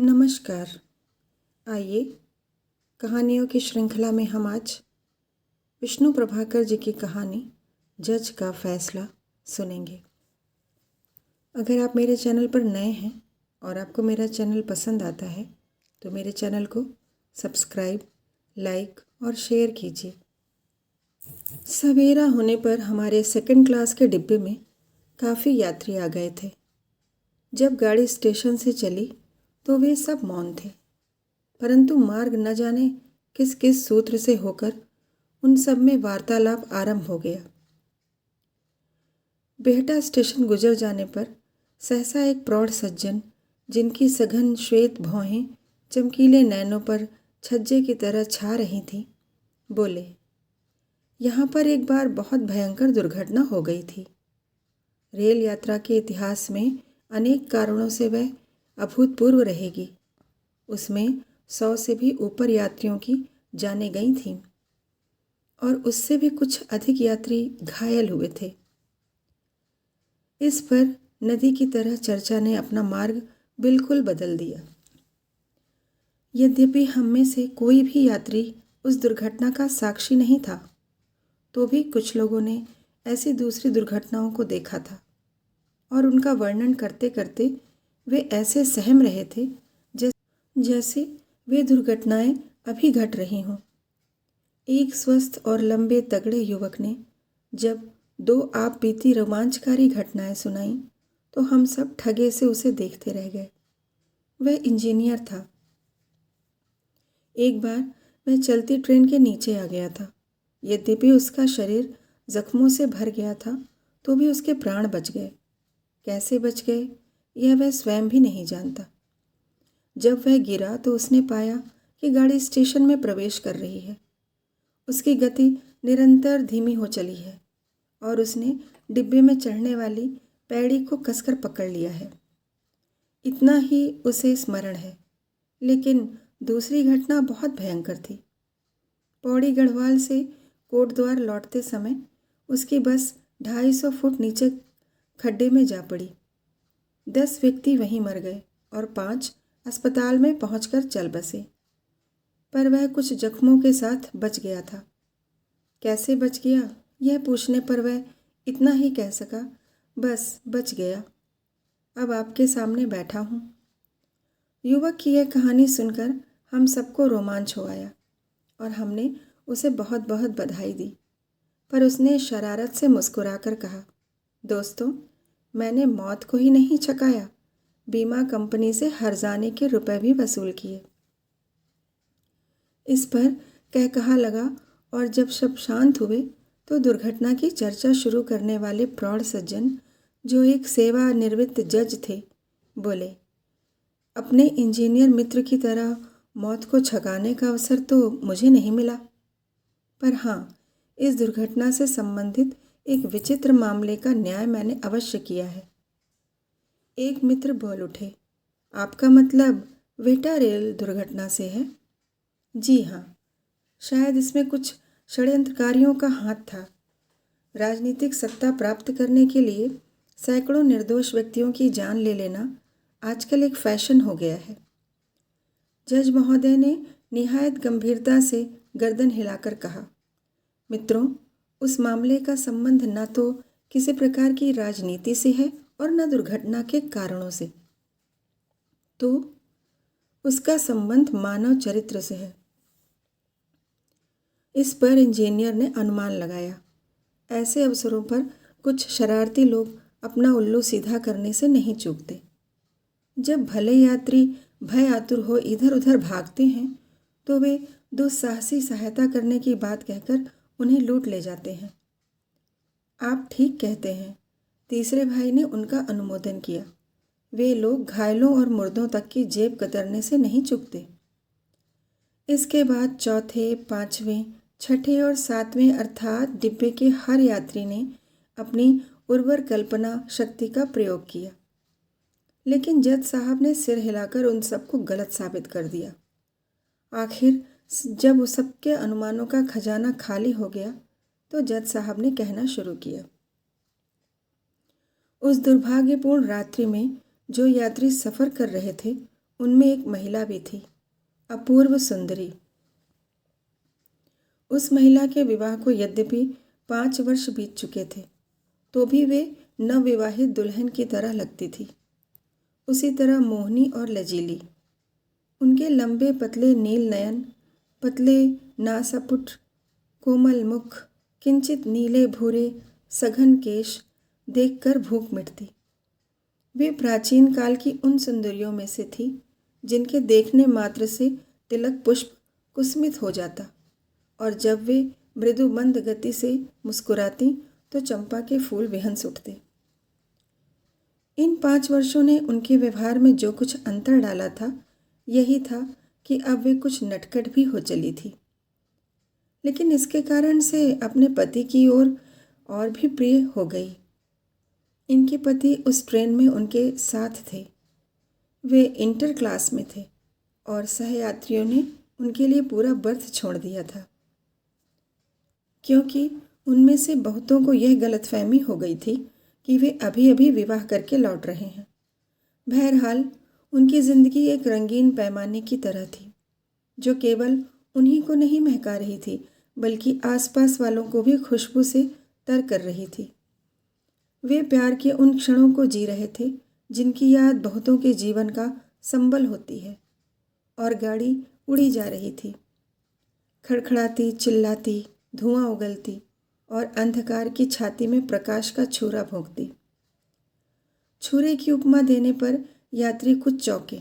नमस्कार। आइए कहानियों की श्रृंखला में हम आज विष्णु प्रभाकर जी की कहानी जज का फैसला सुनेंगे। अगर आप मेरे चैनल पर नए हैं और आपको मेरा चैनल पसंद आता है तो मेरे चैनल को सब्सक्राइब, लाइक और शेयर कीजिए। सवेरा होने पर हमारे सेकंड क्लास के डिब्बे में काफ़ी यात्री आ गए थे। जब गाड़ी स्टेशन से चली तो वे सब मौन थे, परंतु मार्ग न जाने किस किस सूत्र से होकर उन सब में वार्तालाप आरंभ हो गया। बेहटा स्टेशन गुजर जाने पर सहसा एक प्रौढ़ सज्जन, जिनकी सघन श्वेत भौहें चमकीले नैनों पर छज्जे की तरह छा रही थीं, बोले, यहाँ पर एक बार बहुत भयंकर दुर्घटना हो गई थी। रेल यात्रा के इतिहास में अनेक कारणों से वह अभूतपूर्व रहेगी। उसमें 100 से भी ऊपर यात्रियों की जानें गई थीं और उससे भी कुछ अधिक यात्री घायल हुए थे। इस पर नदी की तरह चर्चा ने अपना मार्ग बिल्कुल बदल दिया। यद्यपि हम में से कोई भी यात्री उस दुर्घटना का साक्षी नहीं था, तो भी कुछ लोगों ने ऐसी दूसरी दुर्घटनाओं को देखा था और उनका वर्णन करते करते वे ऐसे सहम रहे थे जैसे वे दुर्घटनाएं अभी घट रही हों। एक स्वस्थ और लंबे तगड़े युवक ने जब 2 आप बीती रोमांचकारी घटनाएं सुनाई तो हम सब ठगे से उसे देखते रह गए। वह इंजीनियर था। एक बार वह चलती ट्रेन के नीचे आ गया था। यद्यपि उसका शरीर जख्मों से भर गया था तो भी उसके प्राण बच गए। कैसे बच गए यह वह स्वयं भी नहीं जानता। जब वह गिरा तो उसने पाया कि गाड़ी स्टेशन में प्रवेश कर रही है। उसकी गति निरंतर धीमी हो चली है और उसने डिब्बे में चढ़ने वाली पैड़ी को कसकर पकड़ लिया है। इतना ही उसे स्मरण है, लेकिन दूसरी घटना बहुत भयंकर थी। पौड़ी गढ़वाल से कोटद्वार लौटते समय उसकी बस 250 फुट नीचे खड्डे में जा पड़ी। 10 व्यक्ति वहीं मर गए और 5 अस्पताल में पहुंचकर चल बसे, पर वह कुछ जख्मों के साथ बच गया था। कैसे बच गया यह पूछने पर वह इतना ही कह सका, बस बच गया, अब आपके सामने बैठा हूँ। युवक की यह कहानी सुनकर हम सबको रोमांच हो आया और हमने उसे बहुत बहुत बधाई दी, पर उसने शरारत से मुस्कुराकर कहा, दोस्तों, मैंने मौत को ही नहीं छकाया, बीमा कंपनी से हर्जाने के रुपए भी वसूल किए। इस पर कह कहा लगा और जब सब शांत हुए तो दुर्घटना की चर्चा शुरू करने वाले प्रौढ़ सज्जन, जो एक सेवानिवृत्त जज थे, बोले, अपने इंजीनियर मित्र की तरह मौत को छकाने का अवसर तो मुझे नहीं मिला, पर हाँ, इस दुर्घटना से संबंधित एक विचित्र मामले का न्याय मैंने अवश्य किया है। एक मित्र बोल उठे, आपका मतलब वेटा रेल दुर्घटना से है? जी हाँ, शायद इसमें कुछ षड्यंत्रकारियों का हाथ था। राजनीतिक सत्ता प्राप्त करने के लिए सैकड़ों निर्दोष व्यक्तियों की जान ले लेना आजकल एक फैशन हो गया है। जज महोदय ने निहायत गंभीरता से गर्दन हिलाकर कहा, मित्रों, उस मामले का संबंध न तो किसी प्रकार की राजनीति से है और न दुर्घटना के कारणों से, तो उसका संबंध मानव चरित्र से है। इस पर इंजीनियर ने अनुमान लगाया, ऐसे अवसरों पर कुछ शरारती लोग अपना उल्लू सीधा करने से नहीं चूकते। जब भले यात्री भय आतुर हो इधर उधर भागते हैं तो वे दुस्साहसी सहायता करने की बात कहकर उन्हें लूट ले जाते हैं। आप ठीक कहते हैं, तीसरे भाई ने उनका अनुमोदन किया। वे लोग घायलों और मुर्दों तक की जेब कतरने से नहीं चूकते। इसके बाद चौथे, पांचवें, छठे और सातवें अर्थात डिब्बे के हर यात्री ने अपनी उर्वर कल्पना शक्ति का प्रयोग किया, लेकिन जज साहब ने सिर हिलाकर उन सबको गलत साबित कर दिया। आखिर जब उस सबके अनुमानों का खजाना खाली हो गया तो जज साहब ने कहना शुरू किया, उस दुर्भाग्यपूर्ण रात्रि में जो यात्री सफ़र कर रहे थे उनमें एक महिला भी थी, अपूर्व सुंदरी। उस महिला के विवाह को यद्यपि 5 वर्ष बीत चुके थे, तो भी वे नवविवाहित दुल्हन की तरह लगती थी, उसी तरह मोहनी और लजीली। उनके लंबे पतले नील नयन, पतले नासापुट, कोमल मुख, किंचित नीले भूरे सघन केश देखकर भूख मिटती। वे प्राचीन काल की उन सुंदरियों में से थी जिनके देखने मात्र से तिलक पुष्प कुस्मित हो जाता, और जब वे मृदु मंद गति से मुस्कुराती तो चंपा के फूल बेहंस उठते। इन 5 वर्षों ने उनके व्यवहार में जो कुछ अंतर डाला था, यही था कि अब वे कुछ नटखट भी हो चली थी, लेकिन इसके कारण से अपने पति की ओर और भी प्रिय हो गई। इनके पति उस ट्रेन में उनके साथ थे। वे इंटर क्लास में थे और सहयात्रियों ने उनके लिए पूरा बर्थ छोड़ दिया था, क्योंकि उनमें से बहुतों को यह गलतफहमी हो गई थी कि वे अभी अभी विवाह करके लौट रहे हैं। बहरहाल उनकी जिंदगी एक रंगीन पैमाने की तरह थी, जो केवल उन्हीं को नहीं महका रही थी, बल्कि आसपास वालों को भी खुशबू से तर कर रही थी। वे प्यार के उन क्षणों को जी रहे थे जिनकी याद बहुतों के जीवन का संबल होती है, और गाड़ी उड़ी जा रही थी, खड़खड़ाती, चिल्लाती, धुआं उगलती और अंधकार की छाती में प्रकाश का छुरा भोंकती। छुरे की उपमा देने पर यात्री कुछ चौंके,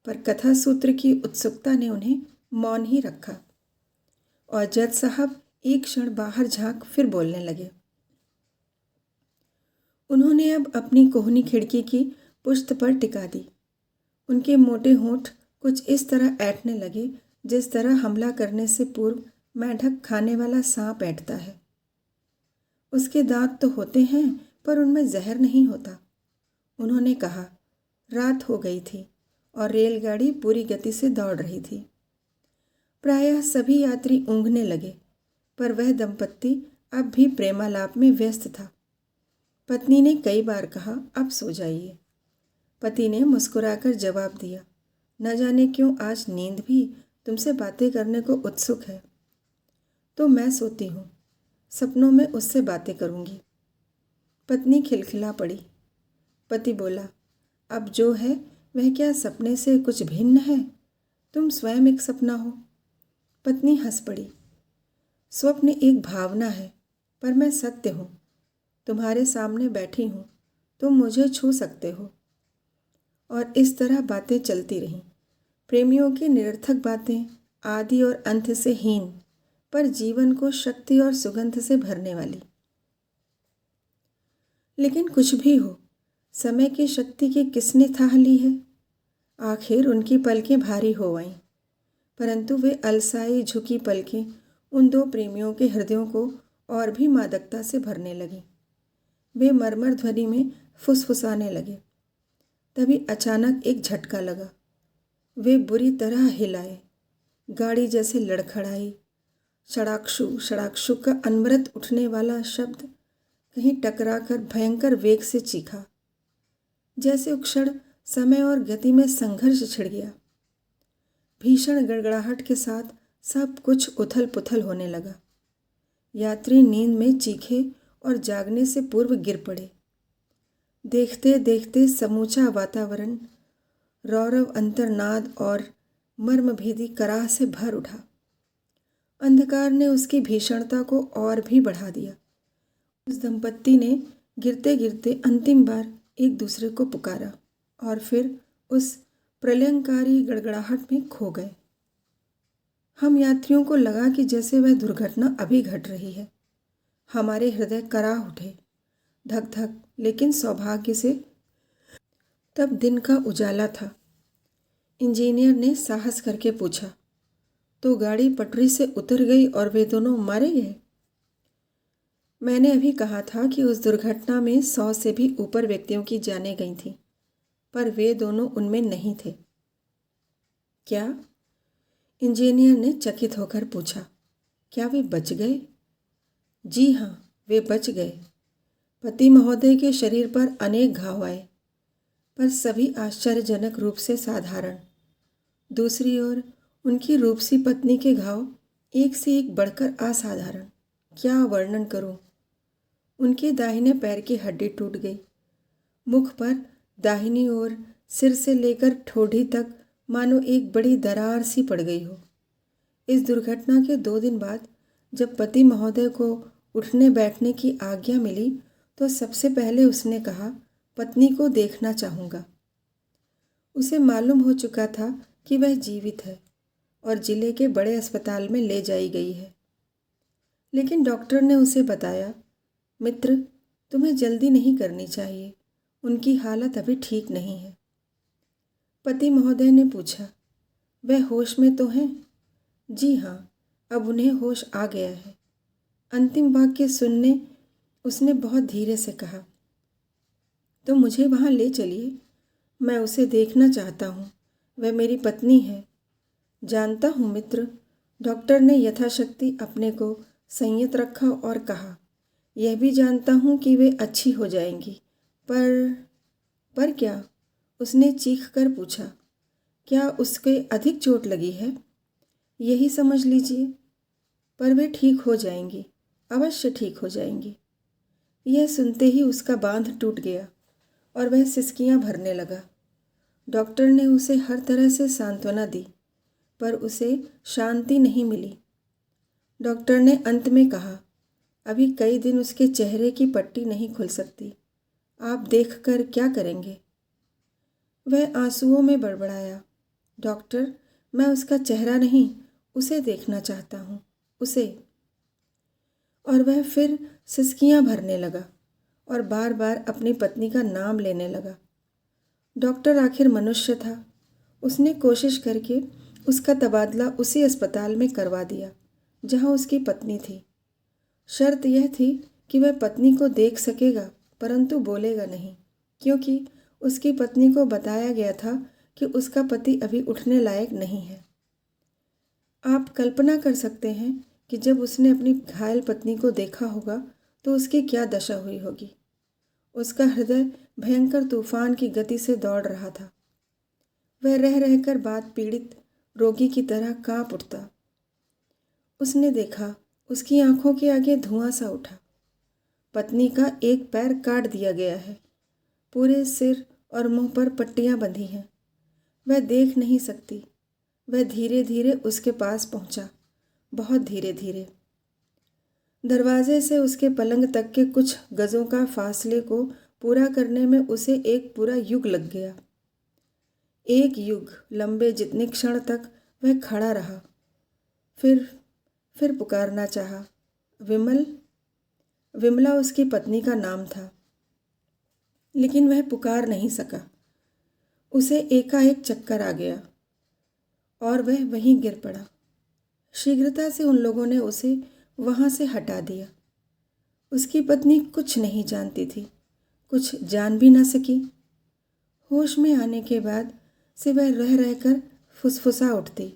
पर कथा सूत्र की उत्सुकता ने उन्हें मौन ही रखा, और जज साहब एक क्षण बाहर झांक फिर बोलने लगे। उन्होंने अब अपनी कोहनी खिड़की की पुश्त पर टिका दी। उनके मोटे होंठ कुछ इस तरह ऐंठने लगे जिस तरह हमला करने से पूर्व मेंढक खाने वाला सांप ऐंठता है। उसके दांत तो होते हैं, पर उनमें जहर नहीं होता। उन्होंने कहा, रात हो गई थी और रेलगाड़ी पूरी गति से दौड़ रही थी। प्रायः सभी यात्री ऊँघने लगे, पर वह दंपत्ति अब भी प्रेमालाप में व्यस्त था। पत्नी ने कई बार कहा, अब सो जाइए। पति ने मुस्कुराकर जवाब दिया, न जाने क्यों आज नींद भी तुमसे बातें करने को उत्सुक है। तो मैं सोती हूँ, सपनों में उससे बातें करूँगी। पत्नी खिलखिला पड़ी। पति बोला, अब जो है वह क्या सपने से कुछ भिन्न है? तुम स्वयं एक सपना हो। पत्नी हंस पड़ी। स्वप्न एक भावना है, पर मैं सत्य हूँ। तुम्हारे सामने बैठी हूँ, तुम मुझे छू सकते हो। और इस तरह बातें चलती रहीं, प्रेमियों की निरर्थक बातें, आदि और अंत से हीन, पर जीवन को शक्ति और सुगंध से भरने वाली। लेकिन कुछ भी हो, समय की शक्ति की किसने थाह ली है? आखिर उनकी पलकें भारी हो आईं, परंतु वे अलसाई झुकी पलकें उन दो प्रेमियों के हृदयों को और भी मादकता से भरने लगीं। वे मरमर ध्वनि में फुसफुसाने लगे। तभी अचानक एक झटका लगा। वे बुरी तरह हिलाए। गाड़ी जैसे लड़खड़ाई। शड़ाक्षु शड़ाक्षु का अनवरत उठने वाला शब्द कहीं टकराकर भयंकर वेग से चीखा, जैसे उक्षण समय और गति में संघर्ष छिड़ गया। भीषण गड़गड़ाहट के साथ सब कुछ उथल पुथल होने लगा। यात्री नींद में चीखे और जागने से पूर्व गिर पड़े। देखते देखते समूचा वातावरण रौरव अंतर्नाद और मर्मभेदी कराह से भर उठा। अंधकार ने उसकी भीषणता को और भी बढ़ा दिया। उस दंपत्ति ने गिरते गिरते अंतिम बार एक दूसरे को पुकारा और फिर उस प्रलयंकारी गड़गड़ाहट में खो गए। हम यात्रियों को लगा कि जैसे वह दुर्घटना अभी घट रही है। हमारे हृदय कराह उठे, धक धक। लेकिन सौभाग्य से तब दिन का उजाला था। इंजीनियर ने साहस करके पूछा, तो गाड़ी पटरी से उतर गई और वे दोनों मारे गए? मैंने अभी कहा था कि उस दुर्घटना में 100 से भी ऊपर व्यक्तियों की जानें गई थीं, पर वे दोनों उनमें नहीं थे। क्या? इंजीनियर ने चकित होकर पूछा, क्या वे बच गए? जी हाँ, वे बच गए। पति महोदय के शरीर पर अनेक घाव आए। पर सभी आश्चर्यजनक रूप से साधारण। दूसरी ओर उनकी रूपसी पत्नी के घाव एक से एक बढ़कर असाधारण। क्या वर्णन करूं? उनके दाहिने पैर की हड्डी टूट गई। मुख पर दाहिनी ओर सिर से लेकर ठोड़ी तक मानो एक बड़ी दरार सी पड़ गई हो। इस दुर्घटना के 2 दिन बाद जब पति महोदय को उठने बैठने की आज्ञा मिली तो सबसे पहले उसने कहा, पत्नी को देखना चाहूँगा। उसे मालूम हो चुका था कि वह जीवित है और जिले के बड़े अस्पताल में ले जाई गई है। लेकिन डॉक्टर ने उसे बताया, मित्र, तुम्हें जल्दी नहीं करनी चाहिए, उनकी हालत अभी ठीक नहीं है। पति महोदय ने पूछा, वह होश में तो हैं? जी हाँ, अब उन्हें होश आ गया है। अंतिम वाक्य सुनने उसने बहुत धीरे से कहा, तो मुझे वहाँ ले चलिए, मैं उसे देखना चाहता हूँ, वह मेरी पत्नी है। जानता हूँ मित्र, डॉक्टर ने यथाशक्ति अपने को संयत रखा और कहा, यह भी जानता हूँ कि वे अच्छी हो जाएंगी, पर क्या? उसने चीख कर पूछा, क्या उसके अधिक चोट लगी है? यही समझ लीजिए, पर वे ठीक हो जाएंगी, अवश्य ठीक हो जाएंगी। यह सुनते ही उसका बांध टूट गया और वह सिसकियां भरने लगा। डॉक्टर ने उसे हर तरह से सांत्वना दी, पर उसे शांति नहीं मिली। डॉक्टर ने अंत में कहा, अभी कई दिन उसके चेहरे की पट्टी नहीं खुल सकती, आप देखकर क्या करेंगे? वह आंसुओं में बड़बड़ाया, डॉक्टर, मैं उसका चेहरा नहीं, उसे देखना चाहता हूँ, उसे। और वह फिर सिसकियां भरने लगा और बार बार अपनी पत्नी का नाम लेने लगा। डॉक्टर आखिर मनुष्य था, उसने कोशिश करके उसका तबादला उसी अस्पताल में करवा दिया जहाँ उसकी पत्नी थी। शर्त यह थी कि वह पत्नी को देख सकेगा परंतु बोलेगा नहीं, क्योंकि उसकी पत्नी को बताया गया था कि उसका पति अभी उठने लायक नहीं है। आप कल्पना कर सकते हैं कि जब उसने अपनी घायल पत्नी को देखा होगा तो उसकी क्या दशा हुई होगी। उसका हृदय भयंकर तूफान की गति से दौड़ रहा था। वह रह रहकर बात पीड़ित रोगी की तरह कांप उठता। उसने देखा, उसकी आंखों के आगे धुआं सा उठा। पत्नी का एक पैर काट दिया गया है, पूरे सिर और मुंह पर पट्टियां बंधी हैं। वह देख नहीं सकती। वह धीरे धीरे उसके पास पहुंचा, बहुत धीरे धीरे। दरवाजे से उसके पलंग तक के कुछ गजों का फासले को पूरा करने में उसे एक पूरा युग लग गया। एक युग लंबे जितने क्षण तक वह खड़ा रहा। फिर पुकारना चाहा, विमल। विमला उसकी पत्नी का नाम था, लेकिन वह पुकार नहीं सका। उसे एकाएक चक्कर आ गया और वह वहीं गिर पड़ा। शीघ्रता से उन लोगों ने उसे वहाँ से हटा दिया। उसकी पत्नी कुछ नहीं जानती थी, कुछ जान भी न सकी। होश में आने के बाद से वह रह रहकर फुसफुसा उठती,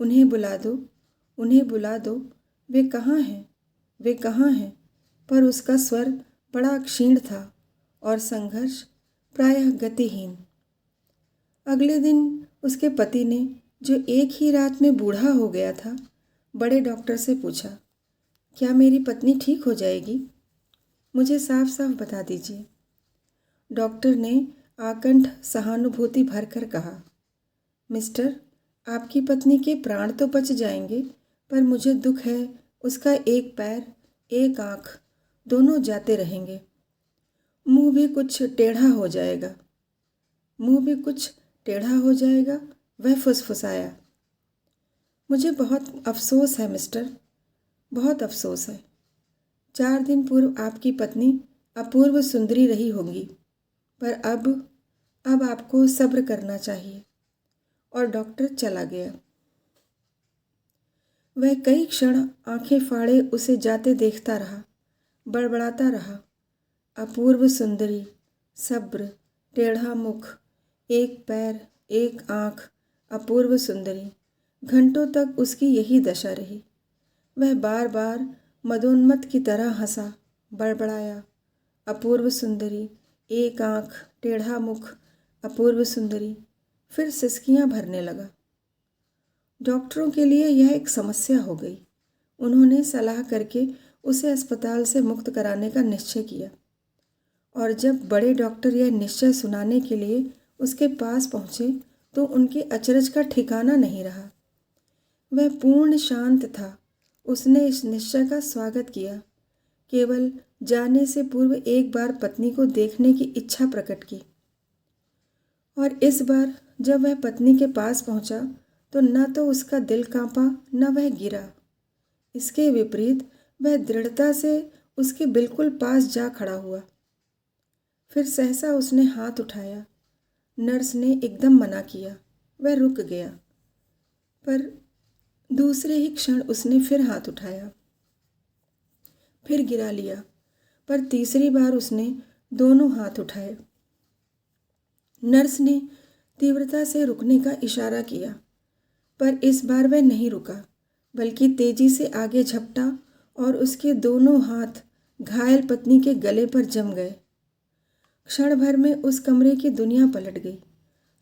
उन्हें बुला दो, उन्हें बुला दो, वे कहाँ हैं, वे कहाँ हैं। पर उसका स्वर बड़ा क्षीण था और संघर्ष प्रायः गतिहीन। अगले दिन उसके पति ने, जो एक ही रात में बूढ़ा हो गया था, बड़े डॉक्टर से पूछा, क्या मेरी पत्नी ठीक हो जाएगी? मुझे साफ साफ बता दीजिए। डॉक्टर ने आकंठ सहानुभूति भरकर कहा, मिस्टर, आपकी पत्नी के प्राण तो बच जाएंगे, पर मुझे दुख है उसका एक पैर, एक आँख दोनों जाते रहेंगे। मुंह भी कुछ टेढ़ा हो जाएगा, मुंह भी कुछ टेढ़ा हो जाएगा। वह फुसफुसाया, मुझे बहुत अफसोस है मिस्टर, बहुत अफसोस है। 4 दिन पूर्व आपकी पत्नी अपूर्व सुंदरी रही होंगी, पर अब आपको सब्र करना चाहिए। और डॉक्टर चला गया। वह कई क्षण आंखें फाड़े उसे जाते देखता रहा, बड़बड़ाता रहा, अपूर्व सुंदरी, सब्र, टेढ़ा मुख, एक पैर, एक आँख, अपूर्व सुंदरी। घंटों तक उसकी यही दशा रही। वह बार बार मदोन्मत्त की तरह हंसा, बड़बड़ाया, अपूर्व सुंदरी, एक आँख, टेढ़ा मुख, अपूर्व सुंदरी, फिर सिसकियां भरने लगा। डॉक्टरों के लिए यह एक समस्या हो गई। उन्होंने सलाह करके उसे अस्पताल से मुक्त कराने का निश्चय किया, और जब बड़े डॉक्टर यह निश्चय सुनाने के लिए उसके पास पहुँचे तो उनके अचरज का ठिकाना नहीं रहा। वह पूर्ण शांत था। उसने इस निश्चय का स्वागत किया, केवल जाने से पूर्व एक बार पत्नी को देखने की इच्छा प्रकट की। और इस बार जब वह पत्नी के पास पहुंचा तो न तो उसका दिल कांपा न वह गिरा। इसके विपरीत वह दृढ़ता से उसके बिल्कुल पास जा खड़ा हुआ। फिर सहसा उसने हाथ उठाया। नर्स ने एकदम मना किया। वह रुक गया, पर दूसरे ही क्षण उसने फिर हाथ उठाया, फिर गिरा लिया, पर तीसरी बार उसने दोनों हाथ उठाए। नर्स ने तीव्रता से रुकने का इशारा किया, पर इस बार वह नहीं रुका, बल्कि तेजी से आगे झपटा और उसके दोनों हाथ घायल पत्नी के गले पर जम गए। क्षण भर में उस कमरे की दुनिया पलट गई।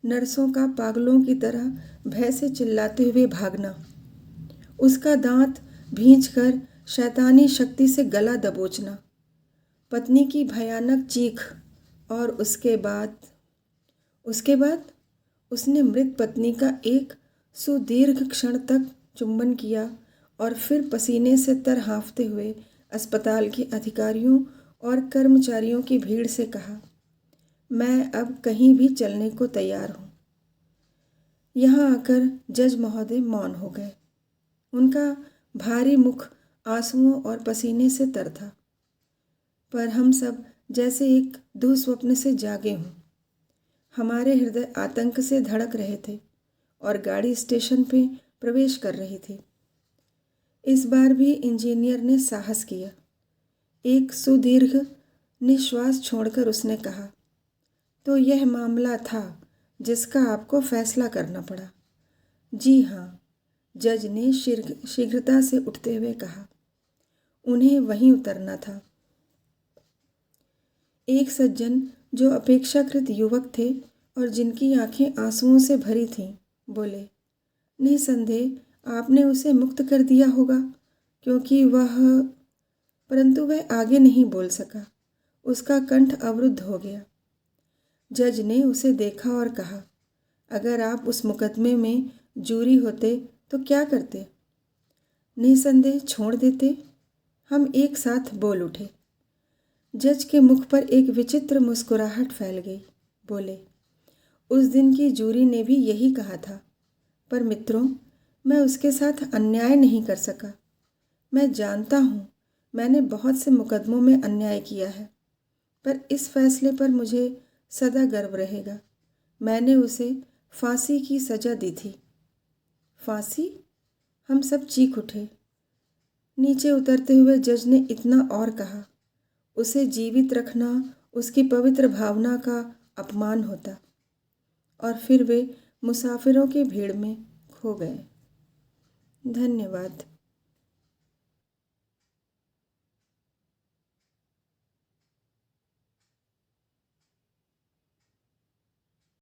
नर्सों का पागलों की तरह भय से चिल्लाते हुए भागना, उसका दांत भींचकर शैतानी शक्ति से गला दबोचना, पत्नी की भयानक चीख, और उसके बाद उसने मृत पत्नी का एक सुदीर्घ क्षण तक चुंबन किया और फिर पसीने से तर हाँफते हुए अस्पताल के अधिकारियों और कर्मचारियों की भीड़ से कहा, मैं अब कहीं भी चलने को तैयार हूँ। यहाँ आकर जज महोदय मौन हो गए। उनका भारी मुख आंसुओं और पसीने से तर था, पर हम सब जैसे एक दुःस्वप्न से जागे हों। हमारे हृदय आतंक से धड़क रहे थे और गाड़ी स्टेशन पे प्रवेश कर रही थी। इस बार भी इंजीनियर ने साहस किया। एक सुदीर्घ निश्वास छोड़कर उसने कहा, तो यह मामला था जिसका आपको फैसला करना पड़ा। जी हाँ, जज ने शीघ्रता से उठते हुए कहा। उन्हें वहीं उतरना था। एक सज्जन जो अपेक्षाकृत युवक थे और जिनकी आंखें आंसुओं से भरी थीं, बोले, निसंदेह आपने उसे मुक्त कर दिया होगा, क्योंकि परंतु वह आगे नहीं बोल सका। उसका कंठ अवरुद्ध हो गया। जज ने उसे देखा और कहा, अगर आप उस मुकदमे में जूरी होते तो क्या करते? निसंदेह छोड़ देते। हम एक साथ बोल उठे। जज के मुख पर एक विचित्र मुस्कुराहट फैल गई। बोले, उस दिन की जूरी ने भी यही कहा था, पर मित्रों, मैं उसके साथ अन्याय नहीं कर सका। मैं जानता हूँ मैंने बहुत से मुकदमों में अन्याय किया है, पर इस फैसले पर मुझे सदा गर्व रहेगा। मैंने उसे फांसी की सजा दी थी। फांसी? हम सब चीख उठे। नीचे उतरते हुए जज ने इतना और कहा, उसे जीवित रखना उसकी पवित्र भावना का अपमान होता। और फिर वे मुसाफिरों की भीड़ में खो गए। धन्यवाद।